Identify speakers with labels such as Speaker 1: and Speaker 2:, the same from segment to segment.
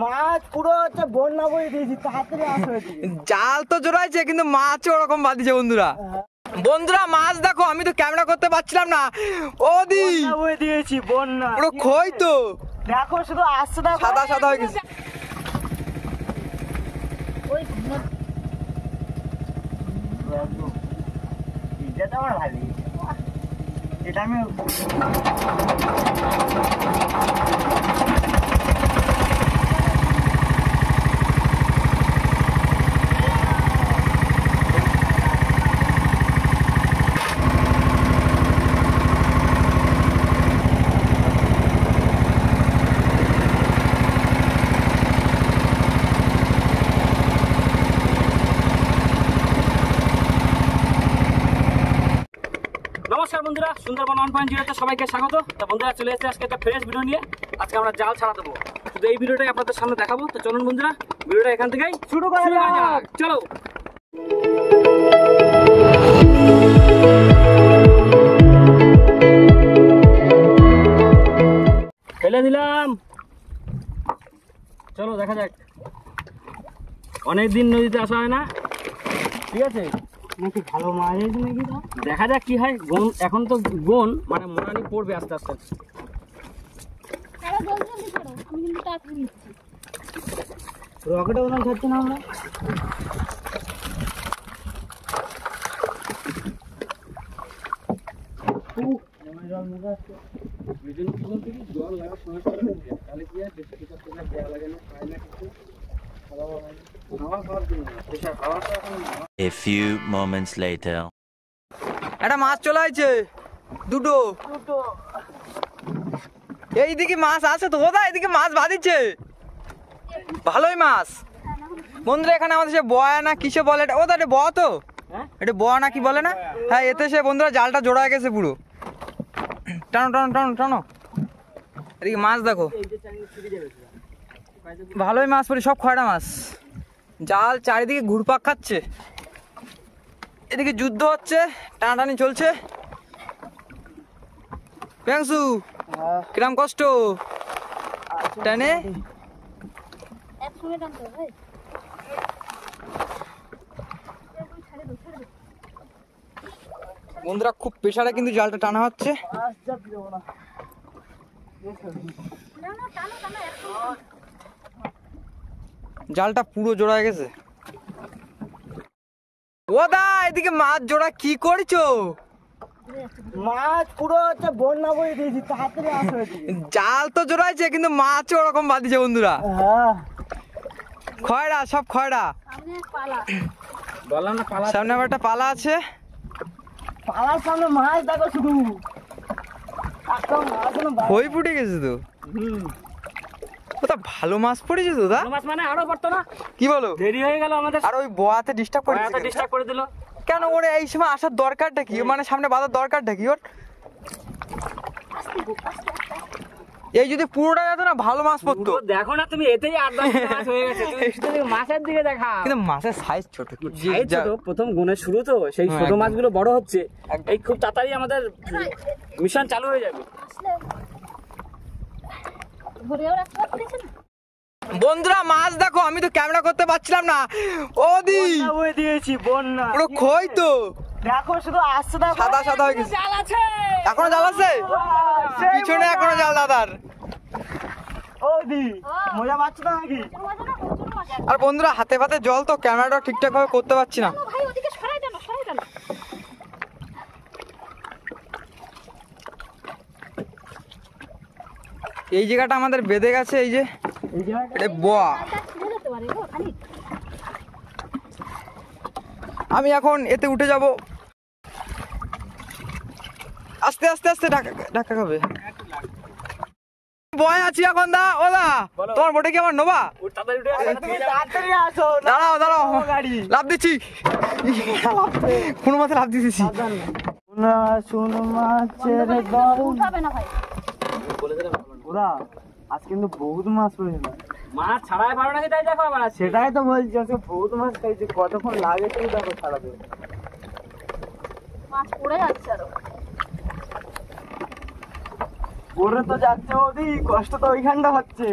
Speaker 1: মাছ পুরো হচ্ছে বন্যা বয়ে দিয়েছি, তাড়াতাড়ি আসো।
Speaker 2: জাল তো জোড়াইছে কিন্তু মাছও ওরকম বাঁধিছে বন্ধুরা। বন্ধুরা মাছ দেখো, আমি তো ক্যামেরা করতে পারছিলাম না। ওদি
Speaker 1: বয়ে দিয়েছি বন্যা
Speaker 2: পুরো খই তো
Speaker 1: দেখো, শুধু আসছে না,
Speaker 2: সাদা সাদা হয়ে গেছে।
Speaker 1: এটা আমার ভালো, এটা আমি
Speaker 3: নমস্কার বন্ধুরা, সুন্দরবন 1.0 সবাইকে স্বাগত। তো বন্ধুরা চলে এসেছে আজকে একটা ফ্রেশ ভিডিও নিয়ে। আজকে আমরা জাল ছাড়া দেবো, শুধু এই ভিডিওটাই আপনাদের সামনে দেখাবো। তো চলুন বন্ধুরা, ভিডিওটা এখান থেকেই শুরু করা যাক। চলো ফেলে দিলাম, চলো দেখা যাক। অনেকদিন নদীতে আসা হয় না, ঠিক আছে
Speaker 1: নাকি ভালো মাছ হয়েছে নাকি,
Speaker 3: দেখা যাক কি হয়। গন এখন তো গন মানে মোরানি পড়বে আস্তে আস্তে।
Speaker 1: রকেটে ওখানে ছাড়ছি না আমরা।
Speaker 4: A few moments later.
Speaker 2: একটা মাছ চলে আসছে, দুটো। এইদিকে মাছ আছে তো, ওদা এদিকে মাছ বাঁধিছে, ভালোই মাছ। বন্ধুরা এখানে আমাদের সে বয়া না কিসে বলে এটা, ওদা এটা বয়া তো, এটা বয়া না কি বলে না? হ্যাঁ, এতে সে বন্ধুরা জালটা জোড়া গেছে পুরো। টানো টানো টানো টানো, এদিকে মাছ দেখো, ভালোই মাছ পড়ি, সব খয়রা মাছ। জাল চারিদিকে ঘুরপাক খাচ্ছে, এদিকে যুদ্ধ হচ্ছে, টানাটানি চলছে। প্যাংসু কিরাম কষ্ট টানে। বন্ধুরা খুব প্রেসারে কিন্তু জালটা টানা হচ্ছে। জালটা পুরো জোড়া গেছে। ও দা এদিকে মাছ জোড়া কি করছো?
Speaker 1: মাছ পুরো হচ্ছে বন্যা বয়ে দিয়েছি, তাড়াতাড়ি আসো।
Speaker 2: জাল তো জোড়াইছে কিন্তু মাছও ওরকম বাঁধিছে বন্ধুরা। খয়রা, সব খয়রা।
Speaker 3: বললাম না পালা,
Speaker 2: সামনে আবার একটা পালা আছে,
Speaker 1: পালার সামনে মাছ দেখো শুধু,
Speaker 2: খই ফুটে গেছে তো। ওটা ভালো মাছ পড়েছে তো দা।
Speaker 3: মাছ মানে আরো পড়তো না,
Speaker 2: কি বলো?
Speaker 3: দেরি হয়ে গেল আমাদের,
Speaker 2: আর ওই বোয়াতে ডিস্টার্ব করে
Speaker 3: এত ডিস্টার্ব করে দিল
Speaker 2: কেন? ওরে এই সময় আসার দরকারটা কি, মানে সামনে বাঁধার দরকারটা কি ওর? এই যদি পুরোটা যেত না ভালো মাছ পড়তো।
Speaker 3: দেখো না তুমি, এতেই 8-10 মাছ হয়ে গেছে। তুমি মাছের দিকে দেখা,
Speaker 2: কিন্তু মাছের সাইজ ছোট।
Speaker 3: সাইজ ছোট, প্রথম গুণের শুরু তো, সেই ছোট মাছগুলো বড় হচ্ছে। এই খুব তাড়াতাড়ি আমাদের মিশন চালু হয়ে যাবে।
Speaker 2: বন্ধুরা মাছ দেখো, আমি তো ক্যামেরা করতে পারছিলাম না। ওদি
Speaker 1: বয়ে দিয়েছি বন্যা
Speaker 2: পুরো খই তো
Speaker 1: দেখো, শুধু আসছে না,
Speaker 2: সাদা সাদা হয়ে গেছে।
Speaker 3: জাল আছে,
Speaker 2: এখনো জাল আছে পিছনে, এখনো জাল দাদার।
Speaker 1: ওদি মজা পাচ্ছ না নাকি?
Speaker 2: আর বন্ধুরা হাতে ফাতে জল তো, ক্যামেরাটা ঠিকঠাক ভাবে করতে পারছি না। এই জায়গাটা আমাদের বেঁধে গেছে, এই যে এটা বোয়া। আমি এখন এতে উঠে যাব, আস্তে আস্তে আস্তে ধাক্কা খাবে। বয় আছি এখন দা। ও দা তোমার বোটে কি আমার নোবা?
Speaker 1: তাড়াতাড়ি আসো,
Speaker 2: দাঁড়াও দাঁড়াও, লাভ দিচ্ছি, কোনো মাথায় লাভ দিতেছি।
Speaker 1: না শুনো মাছের দল ওরা আজ কিন্তু বহুত মাছ পড়েছে না,
Speaker 3: মাছ ছাড়াই পারো নাকি? তাই দেখো আবার
Speaker 1: সেটাই তো বলছি, আজকে বহুত মাছ খাইছে, কতক্ষণ লাগে তুমি দেখো ছাড়াতে।
Speaker 5: মাছ পড়ে যাচ্ছে আরো,
Speaker 1: পড়ে তো যাচ্ছে ওদি, কষ্ট তো ওইখানটা হচ্ছে।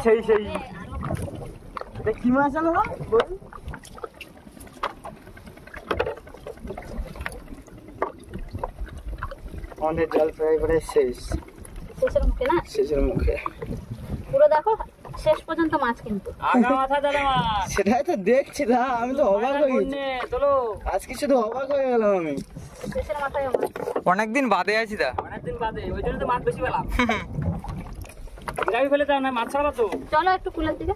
Speaker 1: সেই এটা কি মাছ আনো আমাদের জল ফ্রাই করে
Speaker 5: শেষের মুখে না
Speaker 1: শেষের মুখে
Speaker 5: পুরো দেখো শেষ পর্যন্ত মাছ কিন্তু
Speaker 3: আগা মাথা দাদা মাছ
Speaker 1: সেটাই তো দেখছি না, আমি তো অবাক হয়ে গেছি
Speaker 3: চলো
Speaker 1: আজকে, শুধু অবাক হয়ে গেলাম আমি।
Speaker 5: শেষের মাথায় আমার
Speaker 2: অনেকদিন বাদে আছি দা।
Speaker 3: অনেকদিন বাদে, ওই জন্য তো মাছ বেশি পেলাম। গ্রামে ফেলে দাও না, মাছ ছাড়া তো।
Speaker 5: চলো একটু কুলের দিকে।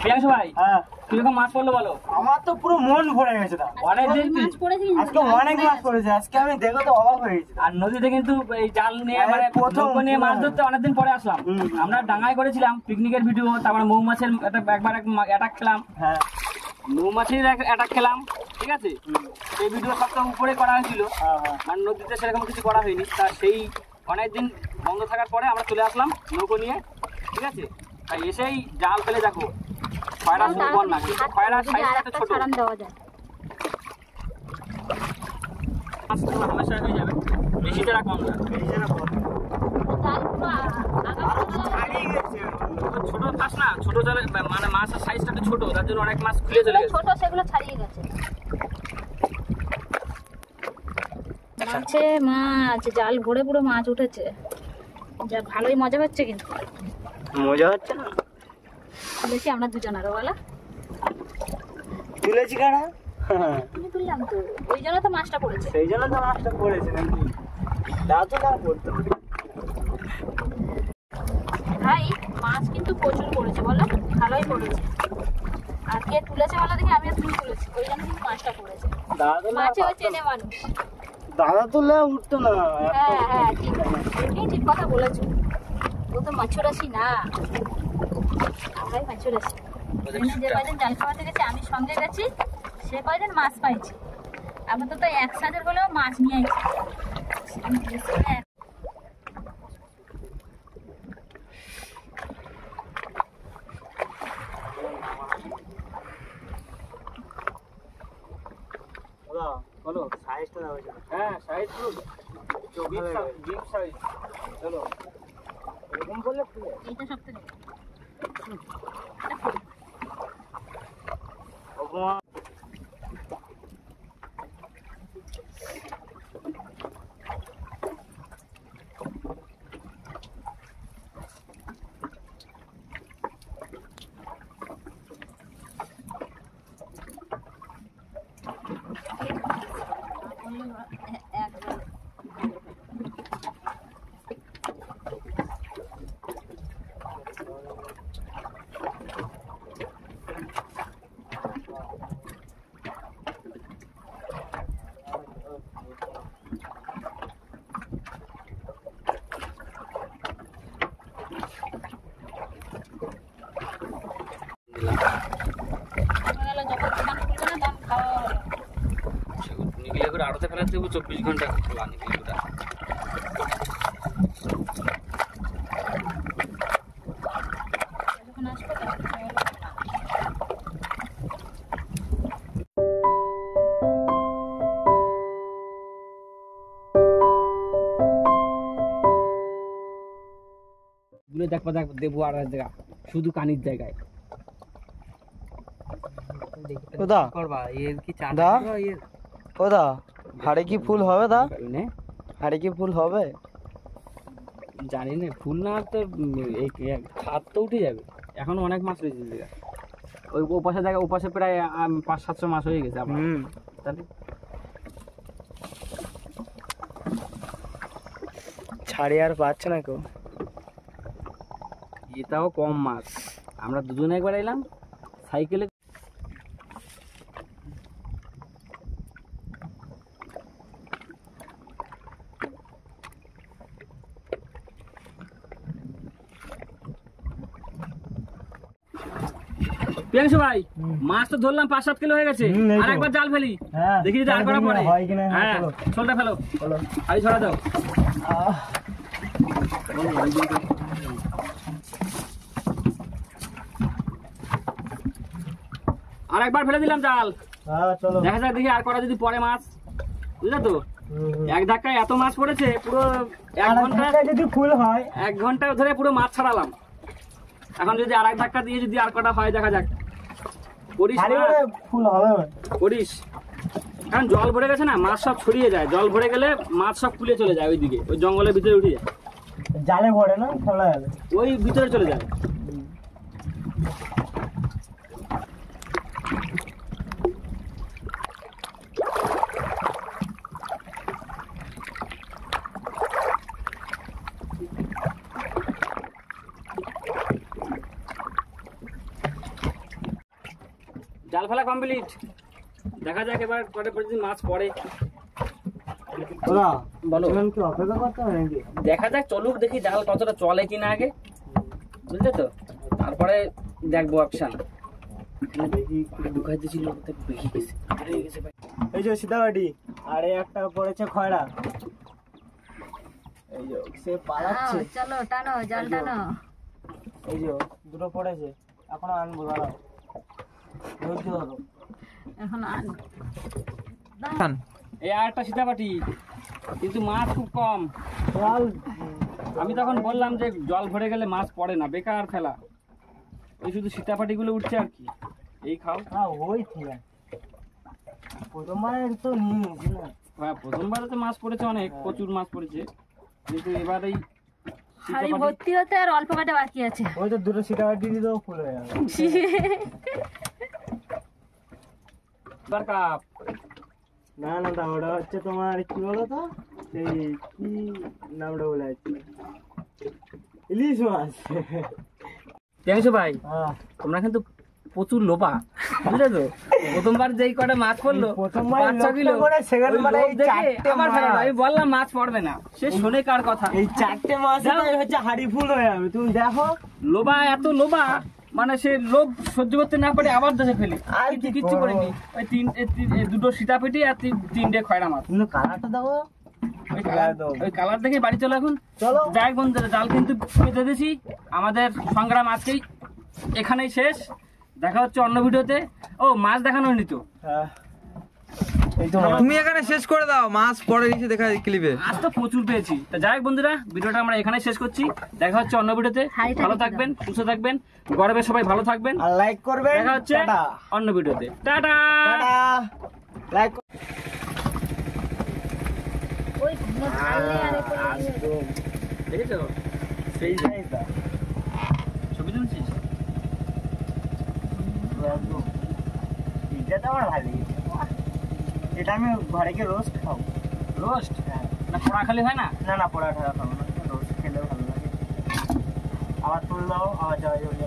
Speaker 3: প্রিয়াংশু ভাই,
Speaker 1: হ্যাঁ
Speaker 3: কিরকম মাছ পড়লো বলো?
Speaker 1: আমার তো পুরো মন ভরে গেছে দা,
Speaker 3: অনেকদিন
Speaker 5: মাছ পড়েছে কিন্তু
Speaker 1: আজকে অনেক মাছ পড়েছে, আজকে আমি দেখো তো অবাক হয়ে গেছি।
Speaker 3: আর নদীতে কিন্তু এই জাল নিয়ে মানে
Speaker 1: প্রথম
Speaker 3: নৌকো নিয়ে মাছ ধরতে অনেকদিন পরে আসলাম। আমরা ডাঙায় করেছিলাম পিকনিকের ভিডিও, তারপরে মৌমাছের একবার অ্যাটাক খেলাম,
Speaker 1: হ্যাঁ
Speaker 3: মৌমাছির অ্যাটাক খেলাম, ঠিক আছে। সেই ভিডিও সবটা উপরে করা হয়েছিল, আর নদীতে সেরকম কিছু করা হয়নি। তা সেই অনেকদিন বন্ধ থাকার পরে আমরা চলে আসলাম নৌকো নিয়ে, ঠিক আছে। তাই এসেই জাল ফেলে দেখো খয়রা সুন্দর না, কিন্তু খয়রার সাইজটা একটু ছোট,
Speaker 5: ছাড়ান দেওয়া যায়।
Speaker 3: মাছটা হামেশা হয়ে যাবে, বেশি তো রাখবো না।
Speaker 5: জাল পুরো
Speaker 1: হারিয়ে গেছে।
Speaker 3: ছোট মাছ না, ছোট জালে মানে মাছের সাইজটা একটু ছোট, তার জন্য অনেক মাছ খুলে চলে গেছে।
Speaker 5: ছোট সেগুলো ছাড়িয়ে গেছে। মাছে মাছ, জাল ভরে পুরো মাছ উঠেছে, যা ভালোই মজা হচ্ছে। কিন্তু
Speaker 1: মজা হচ্ছে না,
Speaker 5: বেশি আমরা দুজন আরো বলা
Speaker 1: তুলেছি কারা,
Speaker 5: তুমি তুললাম তো, ওই জন্য তো মাছটা পড়েছে।
Speaker 1: সেই জন্য তো মাছটা পড়েছে নাকি, তা তো না পড়তো।
Speaker 5: ভাই মাছ কিন্তু প্রচুর পড়েছে, বলো ভালোই পড়েছে। আর কে তুলেছে বলো দেখি, আমি তুমি তুলেছি, ওই জন্য কিন্তু মাছটা পড়েছে। মাছে ওই চেনে মানুষ।
Speaker 1: দাদা তুললে উঠতো না।
Speaker 5: হ্যাঁ হ্যাঁ ঠিক আছে, ঠিক কথা বলেছো। ও তো মাছুরাশি না ভাই, মাছুরাশি। যে কয়দিন জাল খাওয়াতে গেছে, আমি সঙ্গে গেছি, সে কয়দিন মাছ পাইছি। আমরা তো এক সাজের হলেও মাছ নিয়ে আইছি।
Speaker 1: বলো সাইজটা দাও।
Speaker 3: হ্যাঁ সাইজ তো বিগ সাইজ। চলো
Speaker 1: এরকম বললে ফুলে
Speaker 5: এইটা সব থেকে
Speaker 3: নিগিলে করে আড়তে ফেলাতে 24 ঘন্টা খোলা নিগিলে করে।
Speaker 5: যখন আসবো
Speaker 3: দেখবা দেবো আর জায়গা শুধু কানির জায়গায়।
Speaker 1: ওদা
Speaker 2: করবা এর কি চা
Speaker 1: দা ওদা হাড়ে কি ফুল হবে দা, হাড়ে কি ফুল হবে?
Speaker 3: জানি না, ফুল না তো খাত তো উঠে যাবে। এখন অনেক মাছ রয়েছে জায়গা, ওই ওপাশে জায়গা, ওপাশে প্রায় 500-700 মাছ হয়ে গেছে আপনার। তাহলে
Speaker 1: ছাড়ি আর পাচ্ছে না কেউ।
Speaker 3: এটাও কম মাছ, আমরা দুজনে একবার এলাম সাইকেলে। প্রিয়াংশু ভাই, মাছ তো ধরলাম 5-7 কিলো হয়ে গেছে, আর একবার জাল ফেলি, দেখি যদি আর করা পড়ে। হ্যাঁ ছোলটা ফেলো, আরে ছড়া দাও। আর একবার ফেলে দিলাম জাল,
Speaker 1: চলো
Speaker 3: দেখা যাক দেখি আর করা যদি পড়ে মাছ, বুঝলে তো। এক ধাক্কায় এত মাছ পড়েছে পুরো 1 ঘন্টা,
Speaker 1: যদি ফুল হয়
Speaker 3: 1 ঘন্টা ধরে পুরো মাছ ছাড়ালাম। এখন যদি আর এক ধাক্কা দিয়ে যদি আর কটা হয় দেখা যাক। করিস না,
Speaker 1: ফুল হবে
Speaker 3: করিস। কারণ জল ভরে গেছে না, মাছ সব ছড়িয়ে যায়। জল ভরে গেলে মাছ সব খুলে চলে যায় ওইদিকে, ওই জঙ্গলের ভিতরে উঠে যায়,
Speaker 1: জালে ভরে না ফেলা যাবে।
Speaker 3: ওই ভিতরে চলে যায়। জাল ফেলা কমপ্লিট। দেখা যাক এবার কটা পর্যন্ত মাছ পড়ে।
Speaker 1: ওরা
Speaker 3: বলো।
Speaker 1: কি অপেক্ষা করতে হবে নাকি?
Speaker 3: দেখা যাক, চলুক দেখি জাল কতটা চলে কিনা আগে, বুঝলে তো, তারপরে দেখবো অপশন। ঢুকাইতে ছিল বেশি গেছে, হয়ে গেছে ভাই।
Speaker 1: এই যে সীতাবাটি, আর এই একটা পড়েছে খয়রা। এই যে সে পালাচ্ছে,
Speaker 5: চলো টানো, জাল টানো।
Speaker 1: এই যে দুটো পড়েছে, এখনো আনবো, দাঁড়াও ধৈর্য ধরো।
Speaker 5: এখন আন।
Speaker 3: এই আর একটা সীতাপাটি, কিন্তু মাছ খুব কম।
Speaker 1: জল
Speaker 3: আমি তখন বললাম যে জল ভরে গেলে মাছ পড়ে না, বেকার ফেলা। এই শুধু সীতাপাটি গুলো উঠছে আর কি। এই খাও।
Speaker 1: হ্যাঁ ওই ঠিক আছে, প্রথমবার তো নিয়ে নিয়েছি না।
Speaker 3: হ্যাঁ, প্রথমবারে তো মাছ পড়েছে অনেক, প্রচুর মাছ পড়েছে, কিন্তু এবার এই
Speaker 5: হাড়ি ভর্তি হতে আর অল্প কাটা বাকি আছে।
Speaker 1: ওই তো দুটো সীতাবাটি দিলেও ফুল হয়ে যাবে।
Speaker 3: এবার কাপ।
Speaker 1: না না দা, ওটা হচ্ছে তোমার কি বলো তো, সেই কি নামটা বলে যাচ্ছি, ইলিশ মাছ।
Speaker 3: দেখছো ভাই,
Speaker 1: হ্যাঁ
Speaker 3: তোমরা কিন্তু প্রচুর লোভা, বুঝলে তো। প্রথমবার যেই কটা মাছ পড়লো,
Speaker 1: প্রথমবার
Speaker 3: 5-6 কিলো,
Speaker 1: করে সেকেন্ড
Speaker 3: ওই
Speaker 1: বারে
Speaker 3: লোভ
Speaker 1: এই
Speaker 3: দেখে
Speaker 1: চারটে
Speaker 3: আমার
Speaker 1: মাছ।
Speaker 3: ফেলা। আমি বললাম মাছ পড়বে না, সে শোনে কার কথা।
Speaker 1: এই 4টে মাছ হচ্ছে হাড়ি ফুল হয়ে যাবে, তুমি দেখো।
Speaker 3: লোভা এত লোভা, মানে সে লোভ সহ্য করতে না পারে আবার দেশে ফেলি।
Speaker 1: আর
Speaker 3: কিন্তু
Speaker 1: কি
Speaker 3: কিচ্ছু
Speaker 1: করবো?
Speaker 3: করিনি। ওই দুটো সীতাপেটি আর 3টে খয়রা মাছ।
Speaker 1: কিন্তু কালারটা দেখো।
Speaker 3: ওই কালার দেখে বাড়ি চলো এখন।
Speaker 1: চলো।
Speaker 3: যাই বন্ধুরা, জাল কিন্তু পেতে দিয়েছি। আমাদের সংগ্রাম আজকেই এখানেই শেষ। দেখা হচ্ছে অন্য ভিডিওতে। ও, মাছ দেখানো হয়নি তো।
Speaker 1: হ্যাঁ এই তো
Speaker 2: তুমি এখানে শেষ করে দাও, মাছ পরে এসে দেখা ক্লিপে।
Speaker 3: আজ তো প্রচুর পেয়েছি। তা যাই হোক বন্ধুরা, ভিডিওটা আমরা এখানে শেষ করছি। দেখা হচ্ছে অন্য ভিডিওতে।
Speaker 5: হাইটা
Speaker 3: ভালো
Speaker 5: রেখে
Speaker 3: থাকবেন, সুস্থ থাকবেন, গরমে সবাই ভালো থাকবেন।
Speaker 1: আর লাইক করবেন।
Speaker 3: দেখা হচ্ছে
Speaker 1: টাটা
Speaker 3: অন্য ভিডিওতে। টাটা।
Speaker 1: টাটা। লাইক
Speaker 5: ওই ছাড়লে আর এ করে
Speaker 3: দেখেছো সেই
Speaker 1: সেইটা
Speaker 3: ছবি তুলছিস?
Speaker 1: একদম। এটা তো আমার ভালো লেগেছে। এটা আমি ঘরে গিয়ে রোজ খাবো।
Speaker 3: রোস্ট না পোড়া খালি হয় না?
Speaker 1: না না, পরাঠা খাবো না, রোজ খেলেও ভালো লাগে। আবার তুল দাও, আবার যাওয়া যাবে।